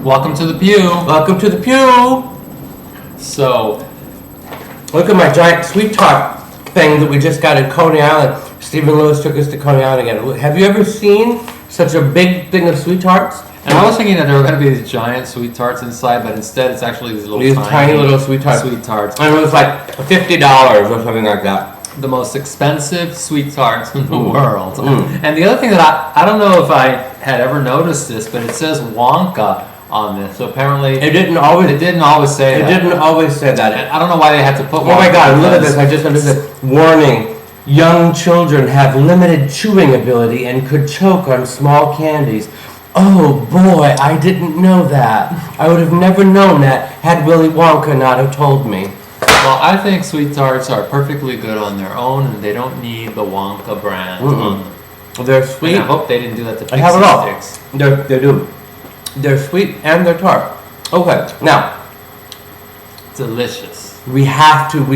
Welcome to the pew. Welcome to the pew. So, look at my giant sweet tart thing that we just got at Coney Island. Stephen Lewis took us to Coney Island again. Have you ever seen such a big thing of sweet tarts? and I was thinking that there were going to be these giant sweet tarts inside, but instead it's actually these tiny little sweet tarts. And it was like $50 or something like that. The most expensive sweet tarts in the world. And the other thing that I don't know if I had ever noticed this, but it says Wonka on this. So apparently It didn't always say It that. didn't always say that. And I don't know why they had to put Oh Wonka. my God, look at this. I just understood. Warning. Young children have limited chewing ability and could choke on small candies. Oh boy, I didn't know that. I would have never known that had Willy Wonka not have told me. Well, I think sweet tarts are perfectly good on their own, and they don't need the Wonka brand on them. They're sweet. And I hope they didn't do that to I have it all. Pixie Sticks. They do. They're sweet and they're tart. Okay, now Delicious. we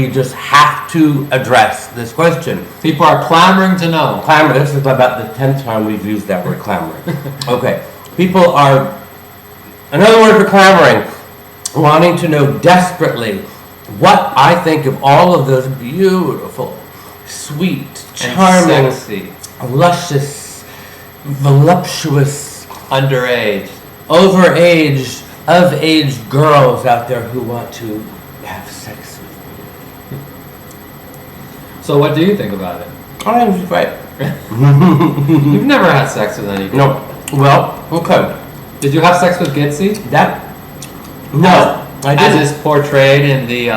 just have to address this question. People are clamoring to know. Clamor. This is about the 10th time we've used that word, clamoring. Okay, people are. Another word for clamoring, wanting to know desperately what I think of all of those beautiful, sweet, charming, sexy, luscious, voluptuous, underage, overaged, of-age girls out there who want to have sex with me. So what do you think about it? I think it's great. You've never had sex with any girl. No. Well, okay. Did you have sex with Gitsie? No. I didn't. As is portrayed in the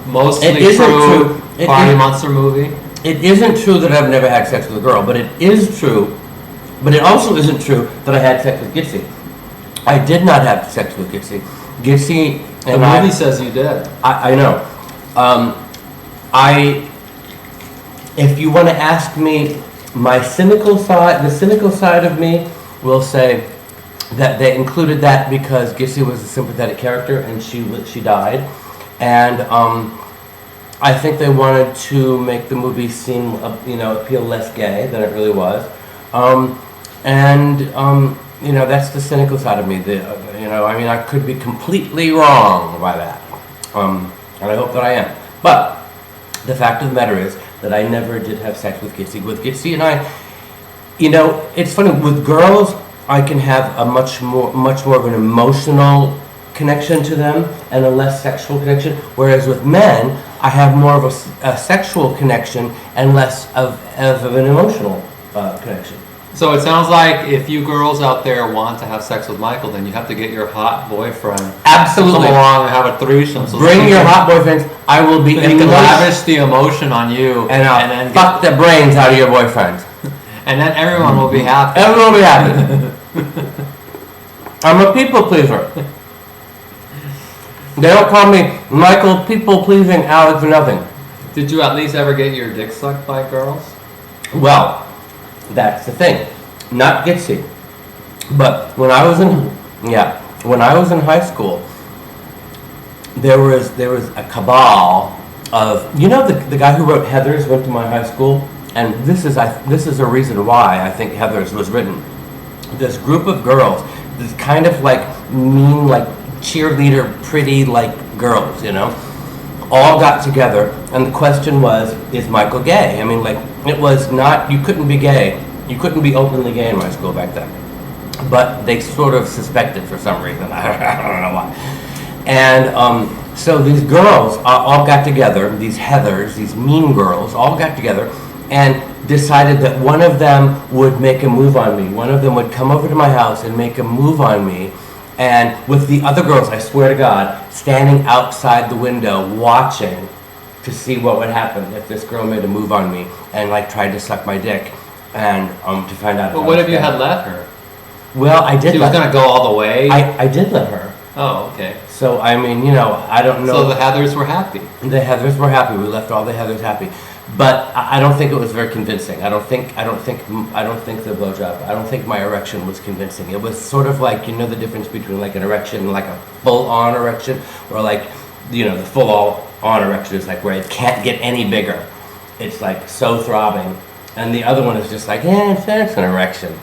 mostly It isn't true true. Party Monster movie? It isn't true that I've never had sex with a girl, but it is true. But it also isn't true that I had sex with Gitsie. I did not have sex with Gitsie. Gitsie and The movie says you did. I know. If you want to ask me my cynical side, the cynical side of me will say that they included that because Gitsie was a sympathetic character and she died, and I think they wanted to make the movie seem appeal less gay than it really was, that's the cynical side of me. I could be completely wrong by that, and I hope that I am. But the fact of the matter is that I never did have sex with Gitsie. With Gitsie and I, it's funny with girls. I can have a much more of an emotional connection to them and a less sexual connection. Whereas with men, I have more of a sexual connection and less of an emotional connection. So it sounds like if you girls out there want to have sex with Michael, then you have to get your hot boyfriend Absolutely. to come along and have a threesome. So bring your hot boyfriends. I will be. So he can lavish the emotion on you, and then fuck the brains out of your boyfriend. And then everyone will be happy. Everyone will be happy. I'm a people pleaser. They don't call me Michael people pleasing Alig for nothing. Did you at least ever get your dick sucked by girls? Well, that's the thing. Not Gitsie. But when I was in high school, there was a cabal of the guy who wrote Heathers went to my high school, and this is a reason why I think Heathers was written. This group of girls, this kind of like mean, like cheerleader, pretty like girls, all got together, and the question was, is Michael gay? I mean, like, it was not, you couldn't be gay. You couldn't be openly gay in my school back then. But they sort of suspected for some reason. I don't know why. And so these girls all got together, these Heathers, these mean girls, all got together and decided that one of them would make a move on me. One of them would come over to my house and make a move on me. And with the other girls, I swear to God, standing outside the window watching to see what would happen if this girl made a move on me and like tried to suck my dick and to find out. But what if you had let her? Well, I did. She was gonna go all the way. I did let her. Oh, okay. So I mean, I don't know. So the Heathers were happy. The Heathers were happy. We left all the Heathers happy, but I don't think it was very convincing. I don't think the blowjob. I don't think my erection was convincing. It was sort of like the difference between like an erection and like a full-on erection, or like the full-on erection is like where it can't get any bigger. It's like so throbbing, and the other one is just like it's an erection.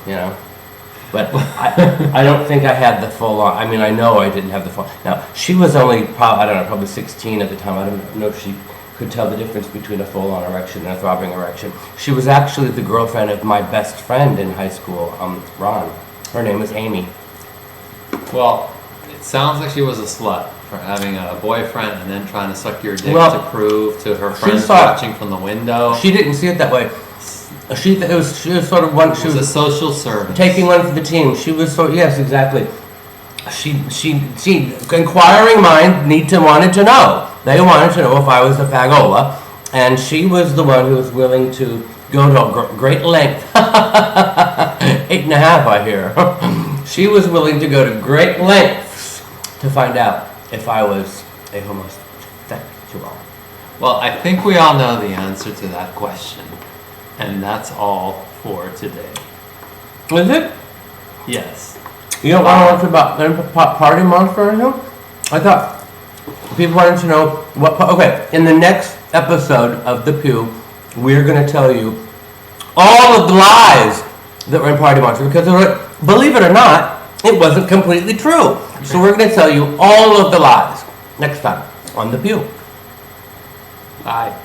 But I don't think I had the full on. I mean, I know I didn't have the full. Now, she was only, probably 16 at the time. I don't know if she could tell the difference between a full on erection and a throbbing erection. She was actually the girlfriend of my best friend in high school, Ron. Her name was Amy. Well, it sounds like she was a slut for having a boyfriend and then trying to suck your dick Well, to prove to her friends saw- watching from the window. She didn't see it that way. She was sort of one. She was a social servant. Taking one for the team. She was yes, exactly. She inquiring mind wanted to know. They wanted to know if I was a fagola, and she was the one who was willing to go to a great length. 8.5, I hear. She was willing to go to great lengths to find out if I was a homosexual. Well, I think we all know the answer to that question. And that's all for today. Is it? Yes. You don't want to talk about Party Monster or anything? I thought people wanted to know what. Okay, in the next episode of The Pew, we're going to tell you all of the lies that were in Party Monster, because believe it or not, it wasn't completely true. So we're going to tell you all of the lies next time on The Pew. Bye.